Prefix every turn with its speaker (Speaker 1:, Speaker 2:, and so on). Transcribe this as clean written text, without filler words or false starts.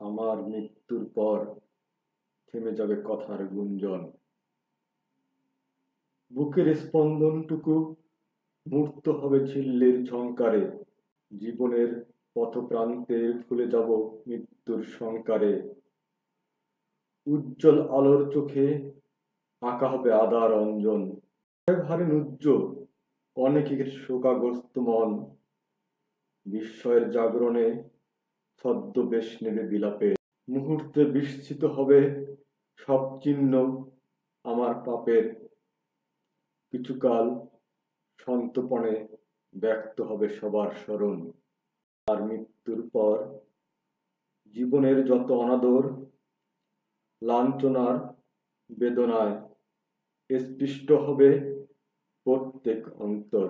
Speaker 1: আমার মৃত্যুর পর থেমে যাবে কথার গুঞ্জন, বুকের স্পন্দনটুকু মূর্ত হবে ঝিল্লির ঝংকারে, জীবনের পথপ্রান্তে ভুলে যাব মৃত্যুর শঙ্কারে। উজ্জ্বল আলোর চোখে আঁকা হবে আদার অঞ্জন, ভারে নুজ্জ অনেকের শোকাগ্রস্ত মন, বিস্ময়ের জাগরণে ছদ্মবেশ নেবে বিলাপে, মুহূর্তে বিস্মিত হবে সব চিহ্ন আমার পাপের, কিছুকাল সন্তপনে ব্যক্ত হবে সবার স্মরণ। আর মৃত্যুর পর জীবনের যত অনাদর, লাঞ্ছনার বেদনায় স্পৃষ্ট হবে প্রত্যেক অন্তর।